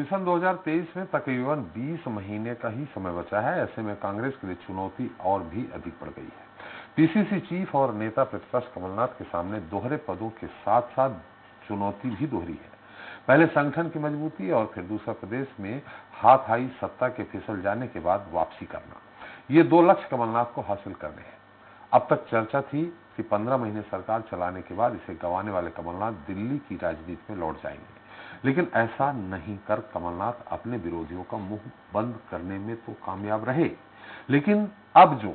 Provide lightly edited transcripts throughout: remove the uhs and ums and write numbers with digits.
Mission 2023 में तकरीबन 20 महीने का ही समय बचा है। ऐसे में कांग्रेस के लिए चुनौती और भी अधिक बढ़ गई है। पीसीसी चीफ और नेता प्रतिपक्ष कमलनाथ के सामने दोहरे पदों के साथ साथ चुनौती भी दोहरी है। पहले संगठन की मजबूती और फिर दूसरा प्रदेश में हाथाई सत्ता के फिसल जाने के बाद वापसी करना, ये दो लक्ष्य कमलनाथ को हासिल करने हैं। अब तक चर्चा थी कि 15 महीने सरकार चलाने के बाद इसे गंवाने वाले कमलनाथ दिल्ली की राजनीति में लौट जाएंगे, लेकिन ऐसा नहीं कर कमलनाथ अपने विरोधियों का मुंह बंद करने में तो कामयाब रहे, लेकिन अब जो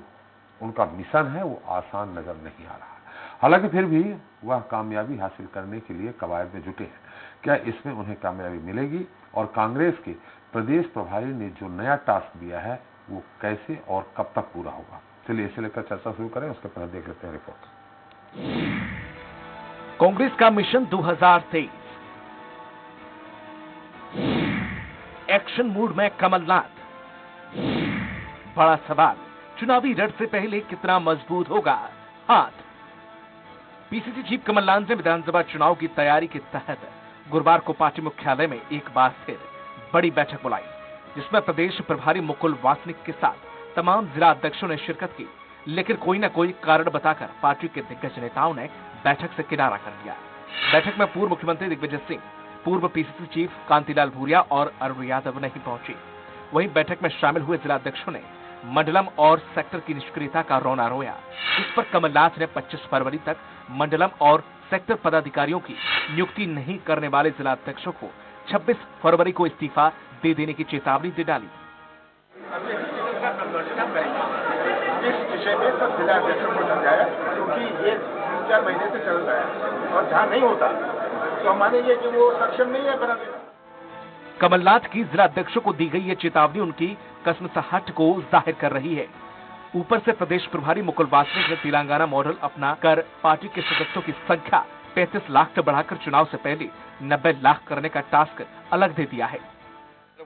उनका मिशन है वो आसान नजर नहीं आ रहा। हालांकि फिर भी वह कामयाबी हासिल करने के लिए कवायद में जुटे हैं। क्या इसमें उन्हें कामयाबी मिलेगी और कांग्रेस के प्रदेश प्रभारी ने जो नया टास्क दिया है वो कैसे और कब तक पूरा होगा? चलिए इसे लेकर चर्चा शुरू करें, उसके पहले देख लेते हैं रिपोर्ट। कांग्रेस का मिशन 2023, एक्शन मूड में कमलनाथ। बड़ा सवाल, चुनावी रण से पहले कितना मजबूत होगा हाथ? पीसीसी चीफ कमलनाथ ने विधानसभा चुनाव की तैयारी के तहत गुरुवार को पार्टी मुख्यालय में एक बार फिर बड़ी बैठक बुलाई, जिसमें प्रदेश प्रभारी मुकुल वासनिक के साथ तमाम जिला अध्यक्षों ने शिरकत की। लेकिन कोई न कोई कारण बताकर पार्टी के दिग्गज नेताओं ने बैठक से किनारा कर दिया। बैठक में पूर्व मुख्यमंत्री दिग्विजय सिंह, पूर्व पीसीसी चीफ कांतिलाल भूरिया और अरुण यादव नहीं पहुंचे। वहीं बैठक में शामिल हुए जिला अध्यक्षों ने मंडलम और सेक्टर की निष्क्रियता का रोना रोया। इस पर कमलनाथ ने 25 फरवरी तक मंडलम और सेक्टर पदाधिकारियों की नियुक्ति नहीं करने वाले जिला अध्यक्षों को 26 फरवरी को इस्तीफा दे देने की चेतावनी दे डाली। इस विषय में सब जिला अध्यक्षों को समझाया, क्योंकि ये 3-4 महीने से चल रहा है और जहाँ नहीं होता तो हम मानेंगे कि वो सक्षम नहीं है बनाने का। कमलनाथ की जिला अध्यक्षों को दी गई ये चेतावनी उनकी कसमसाहट को जाहिर कर रही है। ऊपर से प्रदेश प्रभारी मुकुल वासनिक ने तेलंगाना मॉडल अपना कर पार्टी के सदस्यों की संख्या 35 लाख से बढ़ाकर चुनाव से पहले 90 लाख करने का टास्क अलग दे दिया है।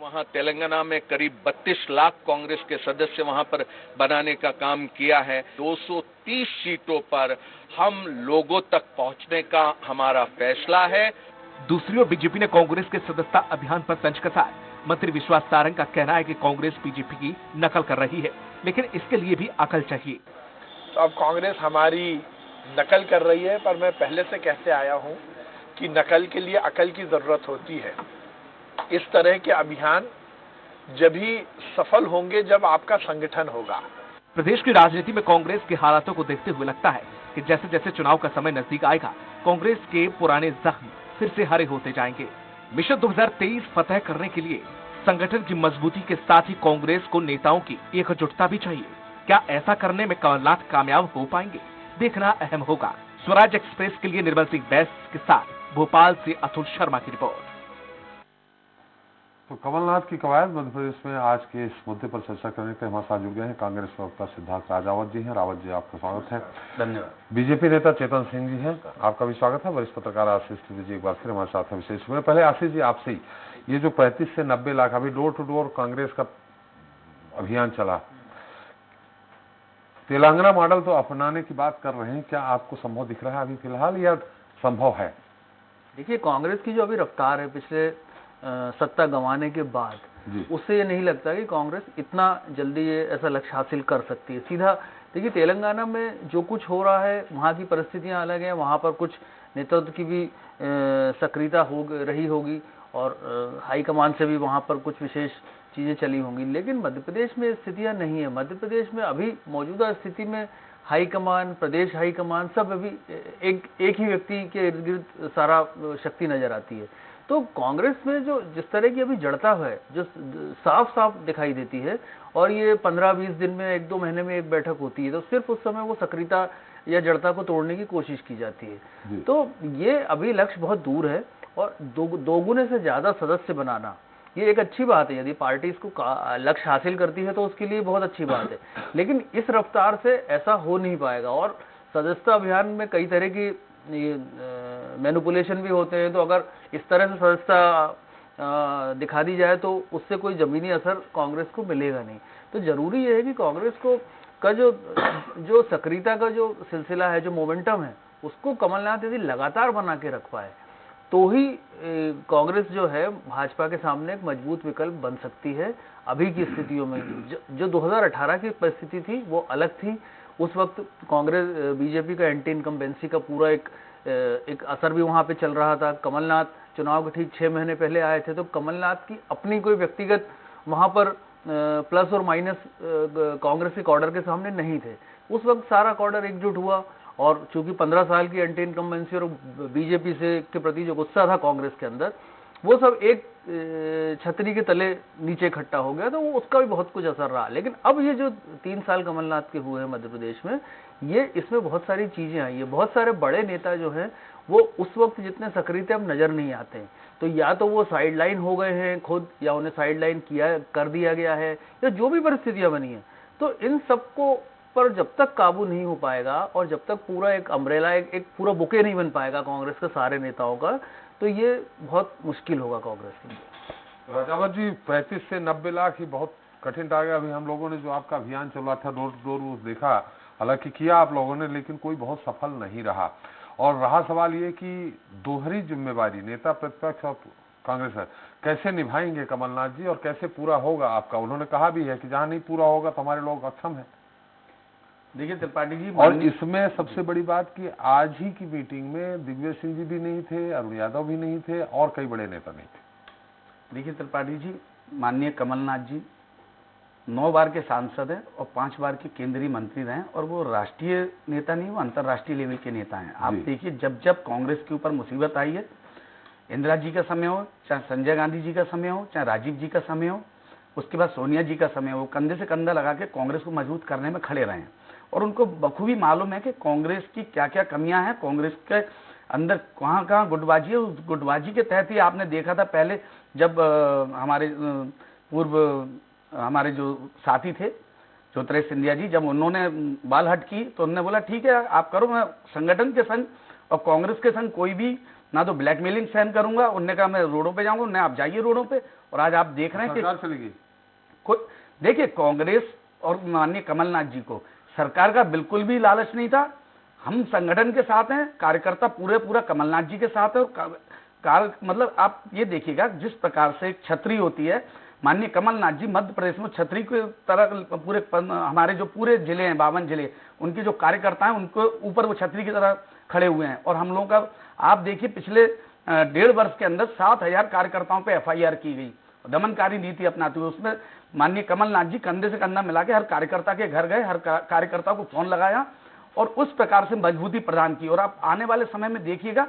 वहां तेलंगाना में करीब 32 लाख कांग्रेस के सदस्य वहां पर बनाने का काम किया है। 230 सीटों पर हम लोगों तक पहुंचने का हमारा फैसला है। दूसरी ओर बीजेपी ने कांग्रेस के सदस्यता अभियान पर तंज कसा है। मंत्री विश्वास सारंग का कहना है कि कांग्रेस बीजेपी की नकल कर रही है, लेकिन इसके लिए भी अकल चाहिए। तो अब कांग्रेस हमारी नकल कर रही है, पर मैं पहले से कहते आया हूं कि नकल के लिए अकल की जरूरत होती है। इस तरह के अभियान जब ही सफल होंगे जब आपका संगठन होगा। प्रदेश की राजनीति में कांग्रेस के हालातों को देखते हुए लगता है कि जैसे जैसे चुनाव का समय नजदीक आएगा, कांग्रेस के पुराने जख्म फिर से हरे होते जाएंगे। मिशन 2023 फतह करने के लिए संगठन की मजबूती के साथ ही कांग्रेस को नेताओं की एकजुटता भी चाहिए। क्या ऐसा करने में कमलनाथ कामयाब हो पाएंगे, देखना अहम होगा। स्वराज एक्सप्रेस के लिए निर्मल सिंह बैस के साथ भोपाल से अतुल शर्मा की रिपोर्ट। तो कमलनाथ की कवायद मध्य प्रदेश में आज के इस मुद्दे पर चर्चा करने के लिए हमारे साथ जुड़ गए हैं कांग्रेस प्रवक्ता सिद्धार्थ राजावत जी हैं। रावत जी, आपका स्वागत है। धन्यवाद। बीजेपी नेता चेतन सिंह जी हैं, आपका भी स्वागत है। वरिष्ठ पत्रकार आशीष त्रिवेदी जी एक बार फिर हमारे साथ हैं विशेष में। पहले आशीष जी आपसे ही, ये जो 35 से 90 लाख अभी डोर टू डोर कांग्रेस का अभियान चला, तेलंगाना मॉडल तो अपनाने की बात कर रहे हैं, क्या आपको संभव दिख रहा है अभी फिलहाल या संभव है? देखिए, कांग्रेस की जो अभी रफ्तार है पिछले सत्ता गंवाने के बाद, उससे ये नहीं लगता कि कांग्रेस इतना जल्दी ये ऐसा लक्ष्य हासिल कर सकती है। सीधा देखिए, तेलंगाना में जो कुछ हो रहा है, वहाँ की परिस्थितियाँ अलग हैं, वहाँ पर कुछ नेतृत्व की भी सक्रियता हो रही होगी और हाईकमान से भी वहाँ पर कुछ विशेष चीज़ें चली होंगी। लेकिन मध्य प्रदेश में स्थितियाँ नहीं है। मध्य प्रदेश में अभी मौजूदा स्थिति में हाईकमान, प्रदेश हाईकमान सब अभी एक ही व्यक्ति के इर्द गिर्द सारा शक्ति नजर आती है। तो कांग्रेस में जो जिस तरह की अभी जड़ता है, जो साफ साफ दिखाई देती है, और ये 15-20 दिन में 1-2 महीने में एक बैठक होती है, तो सिर्फ उस समय वो सक्रियता या जड़ता को तोड़ने की कोशिश की जाती है। तो ये अभी लक्ष्य बहुत दूर है और दोगुने से ज्यादा सदस्य बनाना ये एक अच्छी बात है। यदि पार्टी इसको लक्ष्य हासिल करती है तो उसके लिए बहुत अच्छी बात है, लेकिन इस रफ्तार से ऐसा हो नहीं पाएगा। और सदस्यता अभियान में कई तरह की मैनिपुलेशन भी होते हैं, तो अगर इस तरह से सदस्यता दिखा दी जाए तो उससे कोई जमीनी असर कांग्रेस को मिलेगा नहीं। तो जरूरी यह है कि कांग्रेस को का जो सक्रियता का जो सिलसिला है, जो मोमेंटम है, उसको कमलनाथ यदि लगातार बना के रख पाए तो ही कांग्रेस जो है भाजपा के सामने एक मजबूत विकल्प बन सकती है। अभी की स्थितियों में जो 2018 की परिस्थिति थी वो अलग थी। उस वक्त कांग्रेस बीजेपी का एंटी इनकम्बेंसी का पूरा एक असर भी वहां पे चल रहा था। कमलनाथ चुनाव के ठीक 6 महीने पहले आए थे, तो कमलनाथ की अपनी कोई व्यक्तिगत वहां पर प्लस और माइनस कांग्रेस के कॉर्डर के सामने नहीं थे। उस वक्त सारा कॉर्डर एकजुट हुआ, और चूंकि 15 साल की एंटी इनकम्बेंसी और बीजेपी से के प्रति जो गुस्सा था कांग्रेस के अंदर, वो सब एक छतरी के तले नीचे इकट्ठा हो गया, तो वो उसका भी बहुत कुछ असर रहा। लेकिन अब ये जो 3 साल कमलनाथ के हुए हैं मध्य प्रदेश में, ये इसमें बहुत सारी चीजें आई है। बहुत सारे बड़े नेता जो हैं वो उस वक्त जितने सक्रिय थे अब नजर नहीं आते हैं। तो या तो वो साइडलाइन हो गए हैं खुद, या उन्हें साइडलाइन कर दिया गया है, या जो भी परिस्थितियां बनी है। तो इन सबको पर जब तक काबू नहीं हो पाएगा, और जब तक पूरा एक अम्ब्रेला एक पूरा बुके नहीं बन पाएगा कांग्रेस के सारे नेताओं का, तो ये बहुत मुश्किल होगा कांग्रेस के लिए। राजावत जी, 35 से 90 लाख ही बहुत कठिन टारगेट। अभी हम लोगों ने जो आपका अभियान चल रहा था डोर टू डोर देखा, हालांकि किया आप लोगों ने, लेकिन कोई बहुत सफल नहीं रहा। और रहा सवाल ये कि दोहरी जिम्मेवारी नेता प्रतिपक्ष और कांग्रेस है, कैसे निभाएंगे कमलनाथ जी, और कैसे पूरा होगा आपका? उन्होंने कहा भी है कि जहां नहीं पूरा होगा तो हमारे लोग अक्षम है। देखिए त्रिपाठी जी, और इसमें सबसे बड़ी बात कि आज ही की मीटिंग में दिग्विजय सिंह जी भी नहीं थे, अरुण यादव भी नहीं थे, और कई बड़े नेता नहीं थे। देखिए त्रिपाठी जी, माननीय कमलनाथ जी 9 बार के सांसद हैं और 5 बार के केंद्रीय मंत्री रहे, और वो राष्ट्रीय नेता नहीं, वो अंतर्राष्ट्रीय लेवल के नेता हैं। आप देखिए, जब जब कांग्रेस के ऊपर मुसीबत आई है, इंदिरा जी का समय हो, चाहे संजय गांधी जी का समय हो, चाहे राजीव जी का समय हो, उसके बाद सोनिया जी का समय हो, कंधे से कंधा लगा के कांग्रेस को मजबूत करने में खड़े रहे हैं। और उनको बखूबी मालूम है कि कांग्रेस की क्या क्या कमियां हैं, कांग्रेस के अंदर कहाँ कहाँ गुटबाजी है। उस गुटबाजी के तहत ही आपने देखा था पहले, जब हमारे पूर्व हमारे जो साथी थे ज्योतिरादित्य सिंधिया जी, जब उन्होंने बाल हट की, तो उन्होंने बोला ठीक है आप करो, मैं संगठन के संग और कांग्रेस के संग कोई भी ना तो ब्लैकमेलिंग सहन करूंगा। उन्होंने कहा मैं रोडों पे जाऊंगा, उन्हें आप जाइए रोडों पे। और आज आप देख रहे हैं कि देखिए, कांग्रेस और माननीय कमलनाथ जी को सरकार का बिल्कुल भी लालच नहीं था। हम संगठन के साथ हैं, कार्यकर्ता पूरा कमलनाथ जी के साथ है। और मतलब आप ये देखिएगा, जिस प्रकार से एक छतरी होती है, माननीय कमलनाथ जी मध्य प्रदेश में छतरी की तरह पूरे हमारे जो पूरे जिले हैं 52 जिले, उनके जो कार्यकर्ता हैं उनको ऊपर वो छतरी की तरह खड़े हुए हैं। और हम लोगों का आप देखिए, पिछले 1.5 वर्ष के अंदर 7,000 कार्यकर्ताओं पे FIR की गई, दमनकारी नीति अपनाते हुए। उसमें माननीय कमलनाथ जी कंधे से कंधा मिला के हर कार्यकर्ता के घर गए, हर कार्यकर्ता को फोन लगाया और उस प्रकार से मजबूती प्रदान की। और आप आने वाले समय में देखिएगा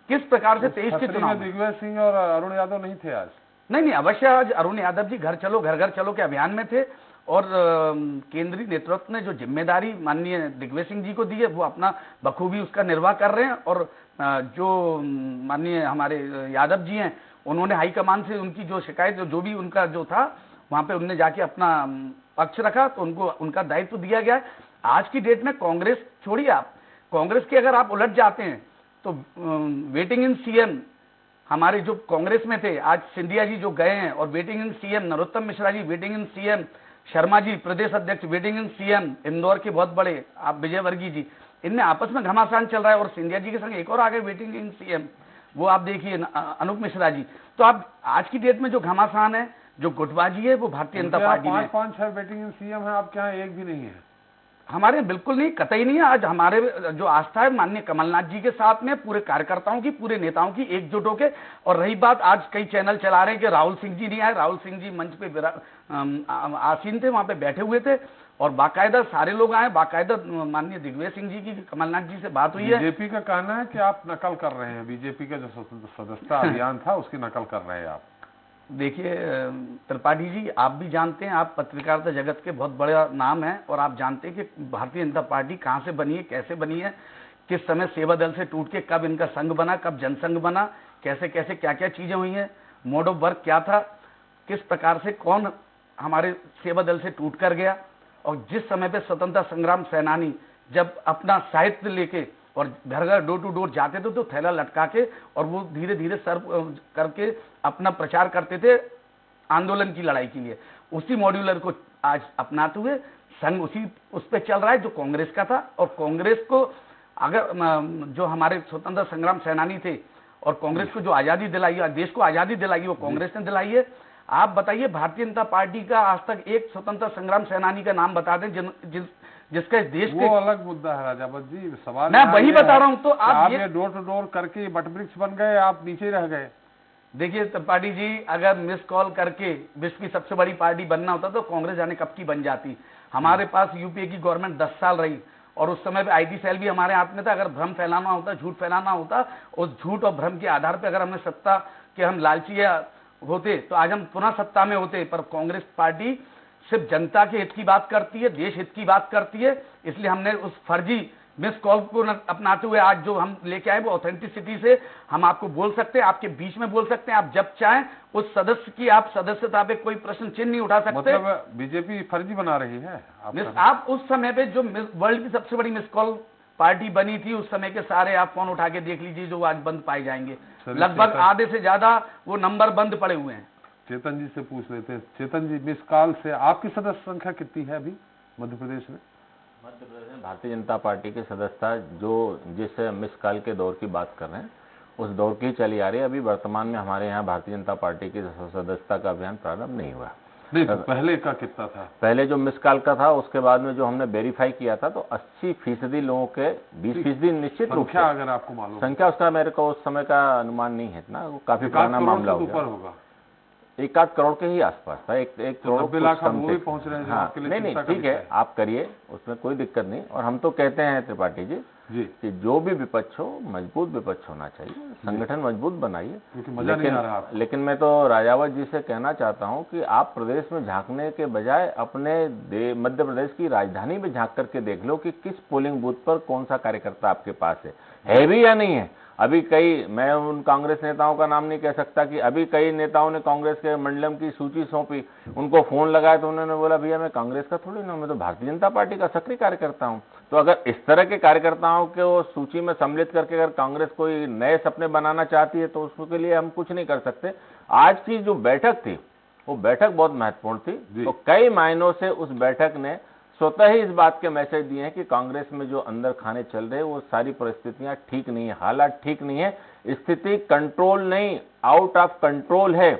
किस प्रकार से 23 के चुनाव में दिग्विजय सिंह और अरुण यादव नहीं थे आज। नहीं, अवश्य आज अरुण यादव जी घर चलो घर घर चलो के अभियान में थे। और केंद्रीय नेतृत्व ने जो जिम्मेदारी माननीय दिग्विजय सिंह जी को दी है, वो अपना बखूबी उसका निर्वाह कर रहे हैं। और जो माननीय हमारे यादव जी हैं, उन्होंने हाईकमान से उनकी जो शिकायत जो भी उनका जो था, वहां पे उनने जाके अपना पक्ष रखा, तो उनको उनका दायित्व दिया गया है। आज की डेट में कांग्रेस छोड़िए, आप कांग्रेस के अगर आप उलट जाते हैं तो वेटिंग इन CM हमारे जो कांग्रेस में थे, आज सिंधिया जी जो गए हैं, और waiting in CM Narottam Mishra ji, waiting in CM Sharma ji प्रदेश अध्यक्ष, वेटिंग इन CM इंदौर के बहुत बड़े आप विजयवर्गीय जी, इनमें आपस में घमासान चल रहा है। और सिंधिया जी के संग एक और आगे वेटिंग इन CM, वो आप देखिए अनूप मिश्रा जी। तो आप आज की डेट में जो घमासान है, जो गुटबाजी है, वो भारतीय जनता पार्टी में 5-5-6 वेटिंग इन CM है, आपके यहाँ एक भी नहीं है? हमारे बिल्कुल नहीं, कतई नहीं है। आज हमारे जो आस्था है माननीय कमलनाथ जी के साथ में, पूरे कार्यकर्ताओं की, पूरे नेताओं की एकजुट होके। और रही बात, आज कई चैनल चला रहे हैं कि राहुल सिंह जी नहीं आए। राहुल सिंह जी मंच पे आसीन थे, वहां पे बैठे हुए थे, और बाकायदा सारे लोग आए। बाकायदा माननीय दिग्विजय सिंह जी की कमलनाथ जी से बात हुई है। बीजेपी का कहना है कि आप नकल कर रहे हैं, बीजेपी का जो सदस्यता अभियान था उसकी नकल कर रहे हैं आप। देखिए त्रिपाठी जी, आप भी जानते हैं, आप पत्रकारिता जगत के बहुत बड़ा नाम है, और आप जानते हैं कि भारतीय जनता पार्टी कहां से बनी है, कैसे बनी है, किस समय सेवा दल से टूट के कब इनका संघ बना, कब जनसंघ बना, कैसे कैसे क्या क्या चीजें हुई हैं, मोड ऑफ वर्क क्या था, किस प्रकार से कौन हमारे सेवा दल से टूट कर गया। और जिस समय पे स्वतंत्रता संग्राम सेनानी जब अपना साहित्य लेके और घर घर डोर टू डोर जाते थे, तो थैला लटका के और वो धीरे धीरे सर्व करके अपना प्रचार करते थे आंदोलन की लड़ाई के लिए। उसी मॉड्यूलर को आज अपनाते हुए संघ उस पर चल रहा है जो कांग्रेस का था। और कांग्रेस को अगर जो हमारे स्वतंत्रता संग्राम सेनानी थे और कांग्रेस को जो आजादी दिलाई है, देश को आजादी दिलाई है, वो कांग्रेस ने दिलाई है। आप बताइए, भारतीय जनता पार्टी का आज तक एक स्वतंत्र संग्राम सेनानी का नाम बता दें जिसका इस देश वो अलग मुद्दा है राजावत जी। सवाल मैं वही बता रहा हूं। तो आप ये डोर टू डोर करके बट वृक्ष बन गए, आप नीचे रह गए। देखिए त्रिपाठी जी, अगर मिस कॉल करके विश्व की सबसे बड़ी पार्टी बनना होता तो कांग्रेस जाने कब की बन जाती। हमारे पास यूपीए की गवर्नमेंट 10 साल रही और उस समय पे आईटी सेल भी हमारे हाथ में था। अगर भ्रम फैलाना होता, झूठ फैलाना होता, उस झूठ और भ्रम के आधार पर अगर हमने सत्ता के हम लालची होते तो आज हम पुनः सत्ता में होते। पर कांग्रेस पार्टी सिर्फ जनता के हित की बात करती है, देश हित की बात करती है। इसलिए हमने उस फर्जी मिस कॉल को अपनाते हुए आज जो हम लेके आए वो ऑथेंटिसिटी से हम आपको बोल सकते हैं, आपके बीच में बोल सकते हैं। आप जब चाहें उस सदस्य की आप सदस्यता पे कोई प्रश्न चिन्ह नहीं उठा सकते। मतलब बीजेपी फर्जी बना रही है आप उस समय पे जो वर्ल्ड की सबसे बड़ी मिस कॉल पार्टी बनी थी, उस समय के सारे आप फोन उठा के देख लीजिए जो आज बंद पाए जाएंगे। लगभग आधे से ज्यादा वो नंबर बंद पड़े हुए हैं। चेतन जी से पूछ लेते हैं। चेतन जी, मिस कॉल से आपकी सदस्य संख्या कितनी है अभी मध्य प्रदेश में? मध्य प्रदेश में भारतीय जनता पार्टी की सदस्यता जो जिस मिस कॉल के दौर की बात कर रहे हैं उस दौर की चली आ रही है। अभी वर्तमान में हमारे यहाँ भारतीय जनता पार्टी की सदस्यता का अभियान प्रारंभ नहीं हुआ। नहीं, तो पहले का कितना था? पहले जो मिस कॉल का था उसके बाद में जो हमने वेरीफाई किया था तो 80% लोगों के 20% निश्चित रूप से अगर आपको मालूम संख्या, उसका मेरे को उस समय का अनुमान नहीं है इतना, वो काफी पुराना मामला होगा। 1-8 करोड़ के ही आसपास था। एक करोड़ 90 लाख हम भी पहुंच रहे हैं। हाँ, नहीं ठीक है, आप करिए, उसमें कोई दिक्कत नहीं। और हम तो कहते हैं त्रिपाठी जी कि जो भी विपक्ष हो मजबूत विपक्ष होना चाहिए, संगठन मजबूत बनाइए। लेकिन मैं तो राजावत जी से कहना चाहता हूं कि आप प्रदेश में झांकने के बजाय अपने मध्य प्रदेश की राजधानी में झांक करके देख लो कि किस पोलिंग बूथ पर कौन सा कार्यकर्ता आपके पास है भी या नहीं है। अभी कई, मैं उन कांग्रेस नेताओं का नाम नहीं कह सकता कि अभी कई नेताओं ने कांग्रेस के मंडलम की सूची सौंपी, उनको फोन लगाया तो उन्होंने बोला भैया मैं कांग्रेस का थोड़ी ना, मैं तो भारतीय जनता पार्टी का सक्रिय कार्यकर्ता हूं। तो अगर इस तरह के कार्यकर्ताओं को सूची में सम्मिलित करके अगर कांग्रेस कोई नए सपने बनाना चाहती है तो उसके लिए हम कुछ नहीं कर सकते। आज की जो बैठक थी वो बैठक बहुत महत्वपूर्ण थी। तो कई मायनों से उस बैठक ने स्वतः ही इस बात के मैसेज दिए हैं कि कांग्रेस में जो अंदर खाने चल रहे हैं वो सारी परिस्थितियां ठीक नहीं है, हालात ठीक नहीं है, स्थिति कंट्रोल नहीं, आउट ऑफ कंट्रोल है।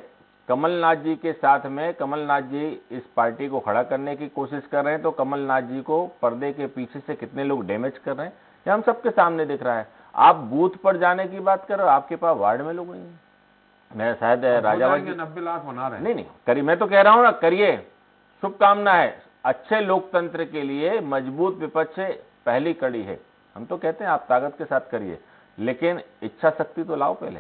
कमलनाथ जी के साथ में कमलनाथ जी इस पार्टी को खड़ा करने की कोशिश कर रहे हैं तो कमलनाथ जी को पर्दे के पीछे से कितने लोग डैमेज कर रहे हैं ये हम सबके सामने दिख रहा है। आप बूथ पर जाने की बात कर रहे हो, आपके पास वार्ड में लोग नहीं है। मैं शायद राजावत जी 90 लाख बना रहे हैं। नहीं करिए, मैं तो कह रहा हूं ना, करिए, शुभकामना है। अच्छे लोकतंत्र के लिए मजबूत विपक्ष पहली कड़ी है। हम तो कहते हैं आप ताकत के साथ करिए, लेकिन इच्छा शक्ति तो लाओ पहले।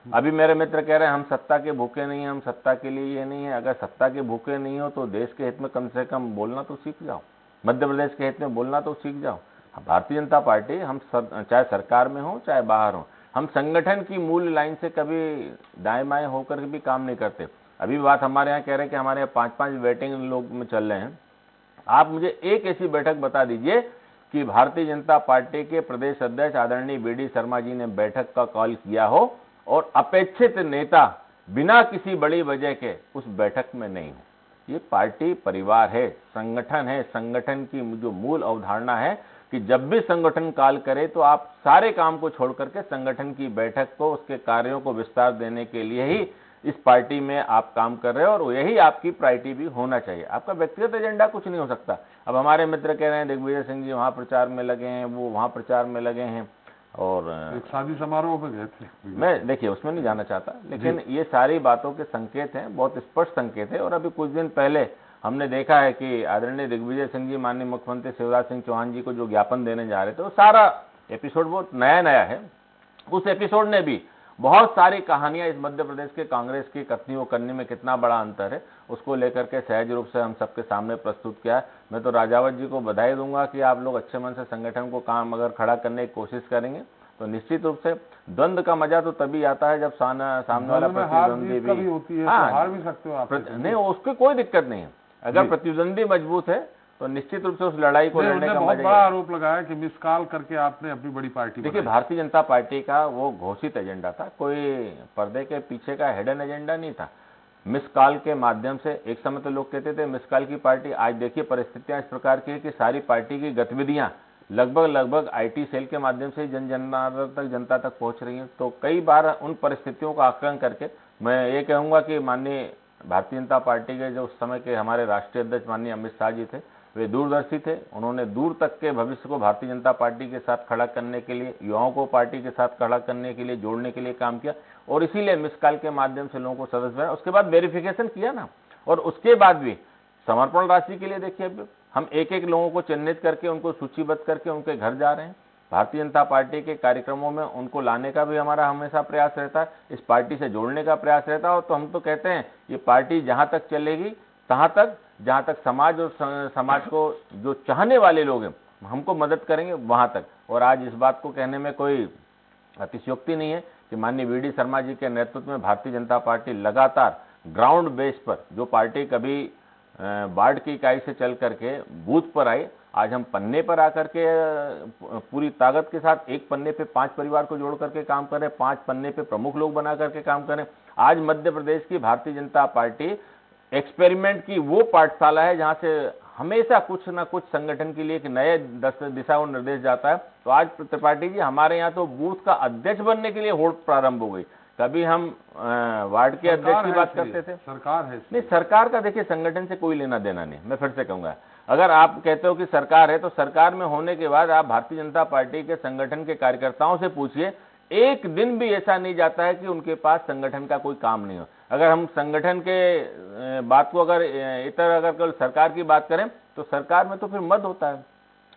अभी मेरे मित्र कह रहे हैं हम सत्ता के भूखे नहीं हैं, हम सत्ता के लिए ये नहीं है। अगर सत्ता के भूखे नहीं हो तो देश के हित में कम से कम बोलना तो सीख जाओ, मध्य प्रदेश के हित में बोलना तो सीख जाओ। भारतीय जनता पार्टी, हम चाहे सरकार में हो चाहे बाहर हो, हम संगठन की मूल लाइन से कभी दाएं बाएं होकर भी काम नहीं करते। अभी बात हमारे यहाँ कह रहे हैं कि हमारे यहाँ 5-5 वेटिंग लोग में चल रहे हैं। आप मुझे एक ऐसी बैठक बता दीजिए कि भारतीय जनता पार्टी के प्रदेश अध्यक्ष आदरणीय बीडी शर्मा जी ने बैठक का कॉल किया हो और अपेक्षित नेता बिना किसी बड़ी वजह के उस बैठक में नहीं हो। ये पार्टी परिवार है, संगठन है। संगठन की जो मूल अवधारणा है कि जब भी संगठन कॉल करे तो आप सारे काम को छोड़ करके संगठन की बैठक को, उसके कार्यों को विस्तार देने के लिए ही इस पार्टी में आप काम कर रहे हो और यही आपकी प्रायोरिटी भी होना चाहिए। आपका व्यक्तिगत एजेंडा कुछ नहीं हो सकता। अब हमारे मित्र कह रहे हैं दिग्विजय सिंह जी वहां प्रचार में लगे हैं, वो वहां प्रचार में लगे हैं और एक शादी समारोह में गए थे। मैं देखिए उसमें नहीं जाना चाहता, लेकिन ये सारी बातों के संकेत हैं, बहुत स्पष्ट संकेत है। और अभी कुछ दिन पहले हमने देखा है कि आदरणीय दिग्विजय सिंह जी माननीय मुख्यमंत्री शिवराज सिंह चौहान जी को जो ज्ञापन देने जा रहे थे, वो सारा एपिसोड बहुत नया है। उस एपिसोड ने भी बहुत सारी कहानियां इस मध्य प्रदेश के कांग्रेस की कथनी व करनी में कितना बड़ा अंतर है उसको लेकर के सहज रूप से हम सबके सामने प्रस्तुत किया है। मैं तो राजावत जी को बधाई दूंगा कि आप लोग अच्छे मन से संगठन को काम अगर खड़ा करने की कोशिश करेंगे तो निश्चित रूप से द्वंद्व का मजा तो तभी आता है जब सामने वाला प्रतिद्वंदी भी होती है, हार भी सकते हो आप। नहीं, उसकी कोई दिक्कत नहीं है। अगर प्रतिद्वंदी मजबूत है तो निश्चित रूप से उस लड़ाई को लड़ने का बहुत बड़ा आरोप लगाया कि मिस कॉल करके आपने अपनी बड़ी पार्टी। देखिए, भारतीय जनता पार्टी का वो घोषित एजेंडा था, कोई पर्दे के पीछे का हिडन एजेंडा नहीं था। मिस कॉल के माध्यम से एक समय तो लोग कहते थे मिस कॉल की पार्टी, आज देखिए परिस्थितियां इस प्रकार की है कि सारी पार्टी की गतिविधियां लगभग आईटी सेल के माध्यम से जनता तक पहुंच रही हैं। तो कई बार उन परिस्थितियों का आकलन करके मैं ये कहूँगा कि माननीय भारतीय जनता पार्टी के जो उस समय के हमारे राष्ट्रीय अध्यक्ष माननीय अमित शाह जी थे, वे दूरदर्शी थे। उन्होंने दूर तक के भविष्य को भारतीय जनता पार्टी के साथ खड़ा करने के लिए, युवाओं को पार्टी के साथ खड़ा करने के लिए, जोड़ने के लिए काम किया और इसीलिए मिस कॉल के माध्यम से लोगों को सदस्य बनाया। उसके बाद वेरिफिकेशन किया ना, और उसके बाद भी समर्पण राशि के लिए देखिए हम एक एक लोगों को चिन्हित करके उनको सूचीबद्ध करके उनके घर जा रहे हैं। भारतीय जनता पार्टी के कार्यक्रमों में उनको लाने का भी हमारा हमेशा प्रयास रहता है, इस पार्टी से जोड़ने का प्रयास रहता है। और तो हम तो कहते हैं ये पार्टी जहां तक चलेगी तहां तक, जहां तक समाज और समाज को जो चाहने वाले लोग हैं हमको मदद करेंगे वहां तक। और आज इस बात को कहने में कोई अतिशयोक्ति नहीं है कि माननीय वी.डी. शर्मा जी के नेतृत्व में भारतीय जनता पार्टी लगातार ग्राउंड बेस पर, जो पार्टी कभी वार्ड की इकाई से चल करके बूथ पर आई, आज हम पन्ने पर आकर के पूरी ताकत के साथ एक पन्ने पे 5 परिवार को जोड़ करके काम करें, 5 पन्ने पे प्रमुख लोग बना करके काम करें। आज मध्य प्रदेश की भारतीय जनता पार्टी एक्सपेरिमेंट की वो पाठशाला है जहां से हमेशा कुछ ना कुछ संगठन के लिए एक नए दिशा और निर्देश जाता है। तो आज त्रिपाठी जी हमारे यहाँ तो बूथ का अध्यक्ष बनने के लिए होड़ प्रारंभ हो गई। कभी हम वार्ड के अध्यक्ष की बात करते थे, सरकार है नहीं, सरकार का देखिए संगठन से कोई लेना देना नहीं। मैं फिर से कहूंगा, अगर आप कहते हो कि सरकार है तो सरकार में होने के बाद आप भारतीय जनता पार्टी के संगठन के कार्यकर्ताओं से पूछिए, एक दिन भी ऐसा नहीं जाता है कि उनके पास संगठन का कोई काम नहीं हो। अगर हम संगठन के बात को अगर सरकार की बात करें तो सरकार में तो फिर मद होता है,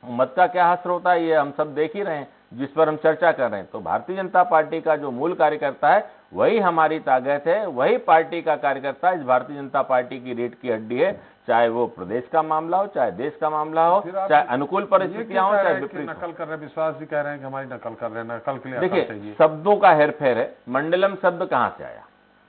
मद का क्या हश्र होता है ये हम सब देख ही रहे हैं, जिस पर हम चर्चा कर रहे हैं। तो भारतीय जनता पार्टी का जो मूल कार्यकर्ता है वही हमारी ताकत है, वही पार्टी का कार्यकर्ता इस भारतीय जनता पार्टी की रीढ़ की हड्डी है, चाहे वो प्रदेश का मामला हो, चाहे देश का मामला हो, चाहे अनुकूल परिस्थितियां हो, चाहे विपरीत। नकल कर रहे हैं, विश्वास जी कह रहे हैं कि हमारी नकल कर रहे हैं, नकल के लिए देखिए शब्दों का हेरफेर है। मंडलम शब्द कहां से आया?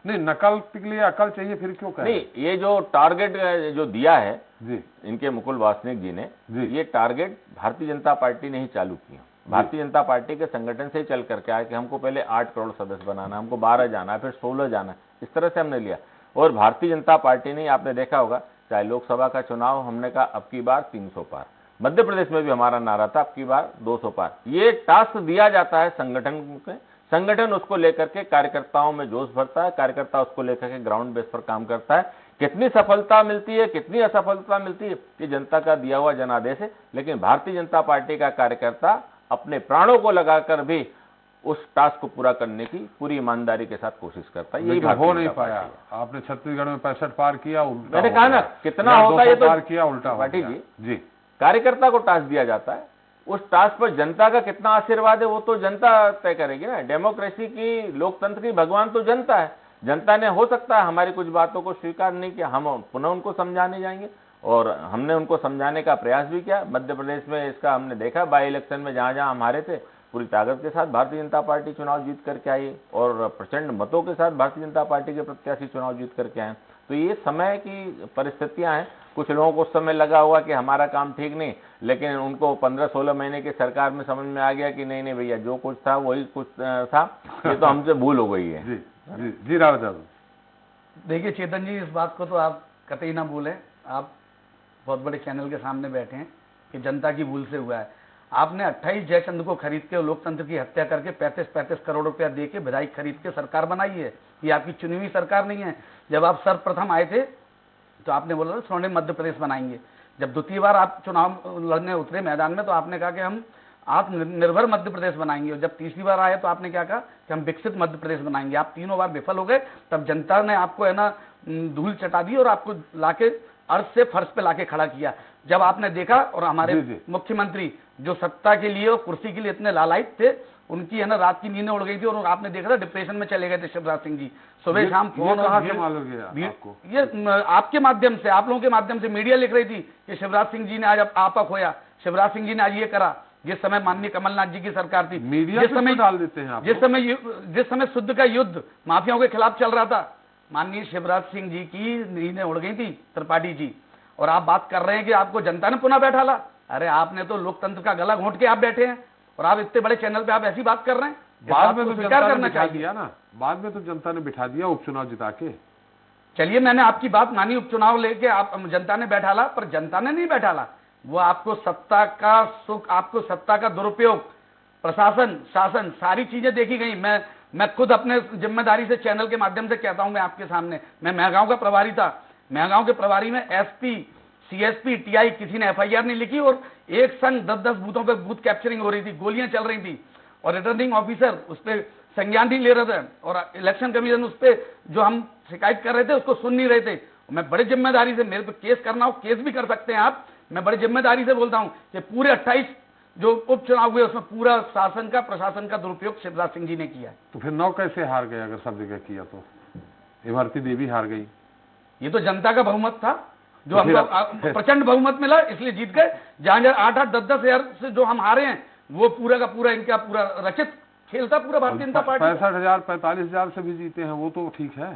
नहीं, नकल के लिए अकल चाहिए, फिर क्यों कहें? नहीं, ये जो टारगेट जो दिया है जी इनके मुकुल वासनिक जी ने, ये टारगेट भारतीय जनता पार्टी ने ही चालू किया। भारतीय जनता पार्टी के संगठन से ही चल करके आया कि हमको पहले 8 करोड़ सदस्य बनाना, हमको 12 जाना है, फिर 16 जाना है, इस तरह से हमने लिया। और भारतीय जनता पार्टी ने, आपने देखा होगा, चाहे लोकसभा का चुनाव हमने कहा अब की बार 300 पार, मध्य प्रदेश में भी हमारा नारा था अब की बार 200 पार। ये टास्क दिया जाता है संगठन के, संगठन उसको लेकर के कार्यकर्ताओं में जोश भरता है, कार्यकर्ता उसको लेकर के ग्राउंड बेस पर काम करता है। कितनी सफलता मिलती है, कितनी असफलता मिलती है, ये जनता का दिया हुआ जनादेश है। लेकिन भारतीय जनता पार्टी का कार्यकर्ता अपने प्राणों को लगाकर भी उस टास्क को पूरा करने की पूरी ईमानदारी के साथ कोशिश करता है। यही हो नहीं पाया। आपने छत्तीसगढ़ में 65 पार किया, मैंने कहा ना कितना होता है, ये तो पार किया उल्टा पार्टी जी कार्यकर्ता को टास्क दिया जाता है, उस टास्क पर जनता का कितना आशीर्वाद है वो तो जनता तय करेगी ना। डेमोक्रेसी की, लोकतंत्र की भगवान तो जनता है। जनता ने हो सकता है हमारी कुछ बातों को स्वीकार नहीं किया, हम पुनः उनको समझाने जाएंगे और हमने उनको समझाने का प्रयास भी किया। मध्य प्रदेश में इसका हमने देखा, बाई इलेक्शन में जहां जहां हमारे थे पूरी ताकत के साथ भारतीय जनता पार्टी चुनाव जीत करके आई और प्रचंड मतों के साथ भारतीय जनता पार्टी के प्रत्याशी चुनाव जीत करके आए। तो ये समय की परिस्थितियां हैं। कुछ लोगों को उस समय लगा हुआ कि हमारा काम ठीक नहीं, लेकिन उनको 15-16 महीने की सरकार में समझ में आ गया कि नहीं नहीं भैया, जो कुछ था वही कुछ था, ये तो हमसे भूल हो गई है। जी रावत साहब। देखिए चेतन जी, इस बात को तो आप कतई ना भूलें। आप बहुत बड़े चैनल के सामने बैठे हैं कि जनता की भूल से हुआ है। आपने 28 जयचंद को खरीद के, लोकतंत्र की हत्या करके 35-35 करोड़ रुपया दे के विधायक खरीद के सरकार बनाई है। ये आपकी चुनी हुई सरकार नहीं है। जब आप सर्वप्रथम आए थे तो आपने बोला स्वर्णिम मध्य प्रदेश बनाएंगे। जब द्वितीय बार आप चुनाव लड़ने उतरे मैदान में तो आपने कहा कि हम आत्मनिर्भर मध्य प्रदेश बनाएंगे। और जब तीसरी बार आए तो आपने क्या कहा कि हम विकसित मध्य प्रदेश बनाएंगे। आप तीनों बार विफल हो गए। तब जनता ने आपको है ना धूल चटा दी और आपको लाके अर्थ से फर्श पे लाके खड़ा किया। जब आपने देखा और हमारे मुख्यमंत्री जो सत्ता के लिए और कुर्सी के लिए इतने लालायित थे, उनकी है ना रात की नींदें उड़ गई थी और आपने देखा था डिप्रेशन में चले गए थे शिवराज सिंह जी। सुबह शाम फोन और ये आपके माध्यम से, आप लोगों के माध्यम से मीडिया लिख रही थी कि शिवराज सिंह जी ने आज आपा खोया, शिवराज सिंह जी ने आज ये करा। जिस समय माननीय कमलनाथ जी की सरकार थी, मीडिया डाल देते हैं जिस समय शुद्ध का युद्ध माफियाओं के खिलाफ चल रहा था, माननीय शिवराज सिंह जी की नींदें उड़ गई थी त्रिपाठी जी। और आप बात कर रहे हैं कि आपको जनता ने पुनः बैठा ला। अरे आपने तो लोकतंत्र का गला घोंट के आप बैठे हैं और आप इतने बड़े चैनल पे आप ऐसी बात कर रहे हैं। बाद में तो स्वीकार करना चाहिए ना, बाद में तो जनता ने बिठा दिया उपचुनाव जिता के। चलिए मैंने आपकी बात मानी, उपचुनाव लेके आप जनता ने बैठा ला, पर जनता ने नहीं बैठा ला। वो आपको सत्ता का सुख, आपको सत्ता का दुरुपयोग, प्रशासन, शासन, सारी चीजें देखी गई। मैं खुद अपने जिम्मेदारी से चैनल के माध्यम से कहता हूं, मैं आपके सामने, मैं मेहगांव का प्रभारी था। मेहगांव के प्रभारी में एसपी, सीएसपी, टीआई किसी ने एफआईआर नहीं लिखी और एक संग 10-10 बूथों पे बूथ कैप्चरिंग हो रही थी, गोलियां चल रही थी और रिटर्निंग ऑफिसर उस पर संज्ञान नहीं ले रहे थे और इलेक्शन कमीशन उस पर जो हम शिकायत कर रहे थे उसको सुन नहीं रहे थे। मैं बड़े जिम्मेदारी से, मेरे पे केस करना हो केस भी कर सकते हैं आप, मैं बड़े जिम्मेदारी से बोलता हूं कि पूरे 28 जो उपचुनाव हुए उसमें पूरा शासन का, प्रशासन का दुरुपयोग शिवराज सिंह जी ने किया है। तो फिर 9 कैसे हार गए? अगर सब जगह किया तो इमरती देवी हार गई। ये तो जनता का बहुमत था, जो हमको प्रचंड बहुमत मिला इसलिए जीत गए। जहां 8-8, 10-10 हजार से जो हम हारे हैं वो पूरा का पूरा इनका पूरा रचित खेल था पूरा भारतीय जनता पार्टी। 65,000, 45,000 से भी जीते हैं, वो तो ठीक है।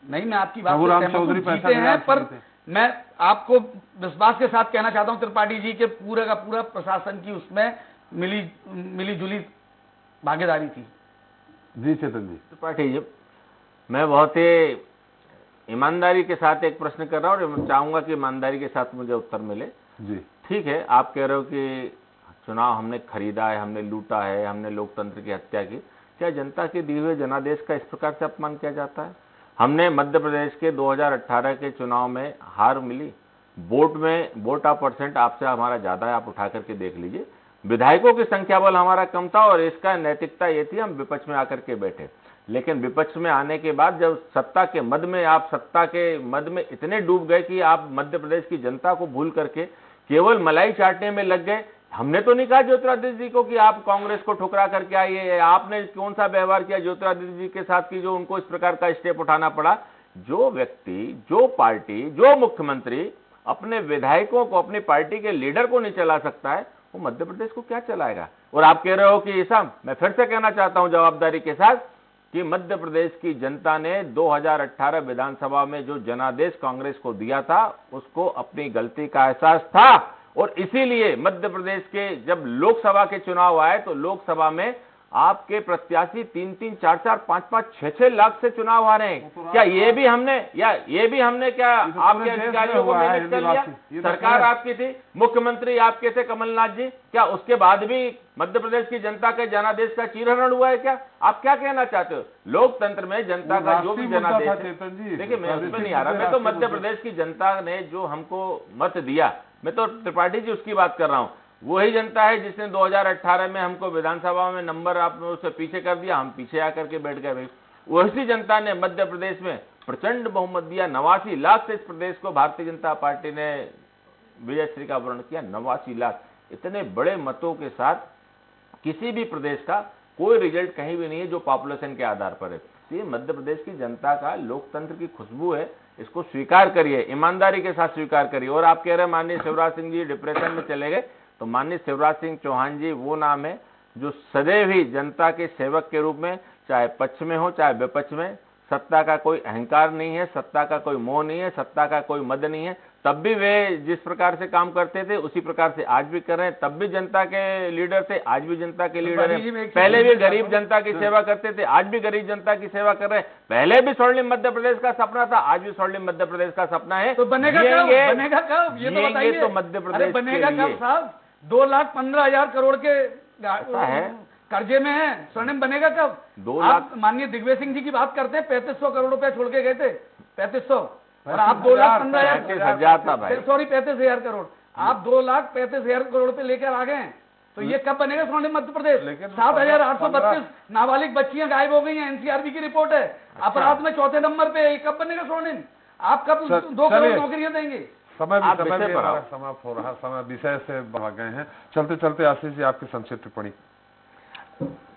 नहीं, मैं आपकी बात चौधरी जीते हैं, पर मैं आपको विश्वास के साथ कहना चाहता हूं त्रिपाठी जी के पूरा का पूरा प्रशासन की उसमें मिली जुली भागीदारी थी। जी चेतन जी। त्रिपाठी जी, मैं बहुत ही ईमानदारी के साथ एक प्रश्न कर रहा हूं और चाहूंगा कि ईमानदारी के साथ मुझे उत्तर मिले। जी ठीक है, आप कह रहे हो कि चुनाव हमने खरीदा है, हमने लूटा है, हमने लोकतंत्र की हत्या की। क्या जनता के दिए हुए जनादेश का इस प्रकार से अपमान किया जाता है? हमने मध्य प्रदेश के 2018 के चुनाव में हार मिली, वोट ऑफ परसेंट आपसे हमारा ज्यादा है, आप उठा करके देख लीजिए। विधायकों की संख्या बल हमारा कम था और इसका नैतिकता ये थी हम विपक्ष में आकर के बैठे। लेकिन विपक्ष में आने के बाद जब सत्ता के मद में, आप सत्ता के मद में इतने डूब गए कि आप मध्य प्रदेश की जनता को भूल करके केवल मलाई चाटने में लग गए। हमने तो नहीं कहा ज्योतिरादित्य जी को कि आप कांग्रेस को ठुकरा करके आइए, आपने कौन सा व्यवहार किया ज्योतिरादित्य जी के साथ कि जो उनको इस प्रकार का स्टेप उठाना पड़ा। जो व्यक्ति, जो पार्टी, जो मुख्यमंत्री अपने विधायकों को, अपनी पार्टी के लीडर को नहीं चला सकता है, वो मध्य प्रदेश को क्या चलाएगा? और आप कह रहे हो कि ऐसा, मैं फिर से कहना चाहता हूं जवाबदारी के साथ कि मध्य प्रदेश की जनता ने 2018 विधानसभा में जो जनादेश कांग्रेस को दिया था उसको अपनी गलती का एहसास था और इसीलिए मध्य प्रदेश के जब लोकसभा के चुनाव आए तो लोकसभा में आपके प्रत्याशी 3-3, 4-4, 5-5, 6-6 लाख से चुनाव हारे हैं। क्या ये भी हमने क्या आपके अधिकारियों को मैनेज कर लिया? सरकार आपकी थी, मुख्यमंत्री आपके थे कमलनाथ जी, क्या उसके बाद भी मध्य प्रदेश की जनता के जनादेश का चीरहरण हुआ है? क्या आप क्या कहना चाहते हो? लोकतंत्र में जनता का जो भी जनादेश है, देखिए मैं उसमें नहीं आ रहा, मैं तो मध्य प्रदेश की जनता ने जो हमको मत दिया, मैं तो त्रिपाठी जी उसकी बात कर रहा हूं। वही जनता है जिसने 2018 में हमको विधानसभा में नंबर आपने उससे पीछे कर दिया, हम पीछे आकर के बैठ गए। भाई वही जनता ने मध्य प्रदेश में प्रचंड बहुमत दिया, 89 लाख से इस प्रदेश को भारतीय जनता पार्टी ने विजयश्री का वर्ण किया। 89 लाख, इतने बड़े मतों के साथ किसी भी प्रदेश का कोई रिजल्ट कहीं भी नहीं है जो पॉपुलेशन के आधार पर है। ये मध्य प्रदेश की जनता का लोकतंत्र की खुशबू है, इसको स्वीकार करिए, ईमानदारी के साथ स्वीकार करिए। और आप कह रहे हैं माननीय शिवराज सिंह जी डिप्रेशन में चले गए, तो माननीय शिवराज सिंह चौहान जी वो नाम है जो सदैव ही जनता के सेवक के रूप में, चाहे पक्ष में हो चाहे विपक्ष में, सत्ता का कोई अहंकार नहीं है, सत्ता का कोई मोह नहीं है, सत्ता का कोई मद नहीं है। तब भी वे जिस प्रकार से काम करते थे उसी प्रकार से आज भी कर रहे हैं। तब भी जनता के लीडर थे, आज भी जनता के लीडर हैं। पहले भी गरीब जनता की सेवा करते थे, आज भी गरीब जनता की सेवा कर रहे हैं। पहले भी स्वर्णिम मध्य प्रदेश का सपना था, आज भी स्वर्णिम मध्य प्रदेश का सपना है। तो बनेगा कब? ये तो बताइए, तो मध्य प्रदेश बनेगा कब साहब? 2,15,000 करोड़ के है कर्जे में है, स्वर्णिम बनेगा कब? 2 लाख। माननीय दिग्विजय सिंह जी की बात करते हैं, 3500 करोड़ रुपए छोड़ के गए थे, 3500, और आप 2,15,000, सॉरी 35,000 करोड़, आप 2,35,000 करोड़ पे लेकर आ गए। तो ये कब बनेगा स्वर्णिम मध्य प्रदेश? 7,832 नाबालिग बच्चियां गायब हो गई हैं, एनसीआरबी की रिपोर्ट है। अपराध में 4थे नंबर पे, कब बनेगा स्वर्णिम? आप कब 2 करोड़ नौकरियां देंगे? समय हो रहा, समय विषय से भाग गए हैं। चलते चलते आशीष जी आपकी संक्षिप्त टिप्पणी।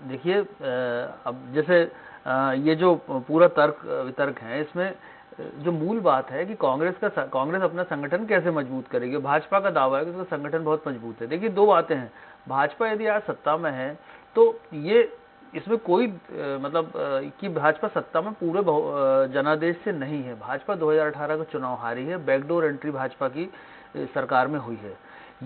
देखिए, अब जैसे ये जो पूरा तर्क वितर्क है, इसमें जो मूल बात है कि कांग्रेस अपना संगठन कैसे मजबूत करेगी। भाजपा का दावा है कि उसका संगठन बहुत मजबूत है। देखिए, 2 बातें हैं। भाजपा यदि आज सत्ता में है तो ये इसमें कोई मतलब कि भाजपा सत्ता में पूरे जनादेश से नहीं है। भाजपा 2018 का चुनाव हारी है, बैकडोर एंट्री भाजपा की सरकार में हुई है।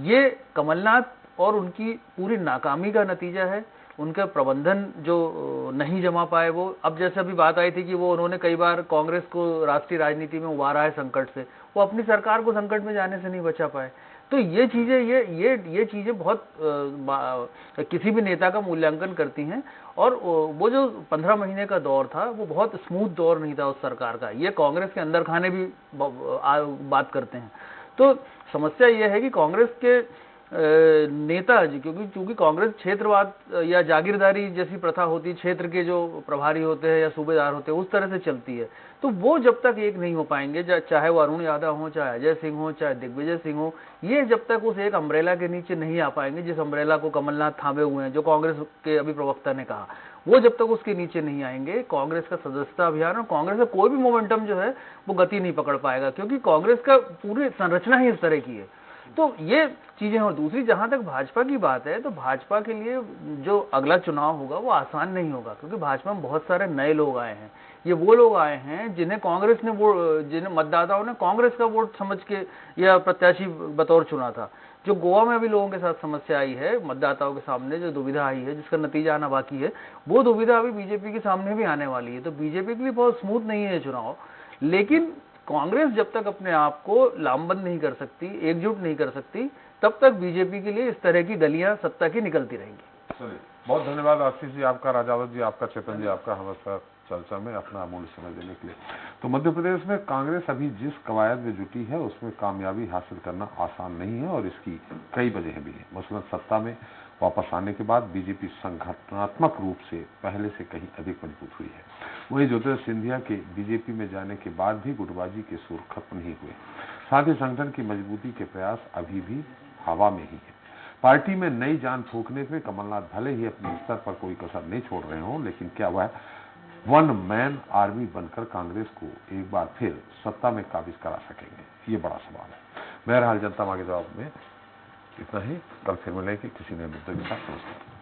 ये कमलनाथ और उनकी पूरी नाकामी का नतीजा है। उनका प्रबंधन जो नहीं जमा पाए, वो अब जैसे अभी बात आई थी कि वो उन्होंने कई बार कांग्रेस को राष्ट्रीय राजनीति में उबारा है संकट से, वो अपनी सरकार को संकट में जाने से नहीं बचा पाए। तो ये चीजें ये चीजें बहुत किसी भी नेता का मूल्यांकन करती हैं। और वो जो 15 महीने का दौर था वो बहुत स्मूथ दौर नहीं था उस सरकार का, ये कांग्रेस के अंदर खाने भी बात करते हैं। तो समस्या ये है कि कांग्रेस के नेता जी, क्योंकि कांग्रेस क्षेत्रवाद या जागीरदारी जैसी प्रथा होती है, क्षेत्र के जो प्रभारी होते हैं या सूबेदार होते हैं उस तरह से चलती है। तो वो जब तक एक नहीं हो पाएंगे, चाहे वो अरुण यादव हो, चाहे अजय सिंह हो, चाहे दिग्विजय सिंह हो, ये जब तक उस एक अम्ब्रेला के नीचे नहीं आ पाएंगे, जिस अम्ब्रेला को कमलनाथ थामे हुए हैं, जो कांग्रेस के अभी प्रवक्ता ने कहा, वो जब तक उसके नीचे नहीं आएंगे, कांग्रेस का सदस्यता अभियान और कांग्रेस का कोई भी मोमेंटम जो है वो गति नहीं पकड़ पाएगा, क्योंकि कांग्रेस का पूरी संरचना ही इस तरह की है। तो ये चीजें। और दूसरी, जहां तक भाजपा की बात है, तो भाजपा के लिए जो अगला चुनाव होगा वो आसान नहीं होगा, क्योंकि भाजपा में बहुत सारे नए लोग आए हैं। ये वो लोग आए हैं जिन्हें कांग्रेस ने जिन्हें मतदाताओं ने कांग्रेस का वोट समझ के या प्रत्याशी बतौर चुना था। जो गोवा में भी लोगों के साथ समस्या आई है, मतदाताओं के सामने जो दुविधा आई है, जिसका नतीजा आना बाकी है, वो दुविधा अभी बीजेपी के सामने भी आने वाली है। तो बीजेपी के लिए बहुत स्मूथ नहीं है चुनाव, लेकिन कांग्रेस जब तक अपने आप को लामबंद नहीं कर सकती, एकजुट नहीं कर सकती, तब तक बीजेपी के लिए इस तरह की गलियां सत्ता की निकलती रहेंगी। चलिए, बहुत धन्यवाद आशीष जी आपका, राजावत जी आपका, चेतन जी आपका, हमारे साथ चर्चा में अपना अमूल्य समय देने के लिए। तो मध्य प्रदेश में कांग्रेस अभी जिस कवायद में जुटी है उसमें कामयाबी हासिल करना आसान नहीं है और इसकी कई वजहें भी हैं। मसलन सत्ता में वापस आने के बाद बीजेपी संगठनात्मक रूप से पहले से कहीं अधिक मजबूत हुई है। वहीं ज्योतिरादित्य सिंधिया के बीजेपी में जाने के बाद भी गुटबाजी के सुर खत्म नहीं हुए। साथ ही संगठन की मजबूती के प्रयास अभी भी हवा में ही है। पार्टी में नई जान फूंकने में कमलनाथ भले ही अपने स्तर पर कोई कसर नहीं छोड़ रहे हों, लेकिन क्या वह वन मैन आर्मी बनकर कांग्रेस को एक बार फिर सत्ता में काबिज करा सकेंगे, ये बड़ा सवाल है। बहरहाल जनता मांगे जवाब में इतना ही। कल फिर मिलेंगे किसी नए मुद्दे के साथ। नमस्कार।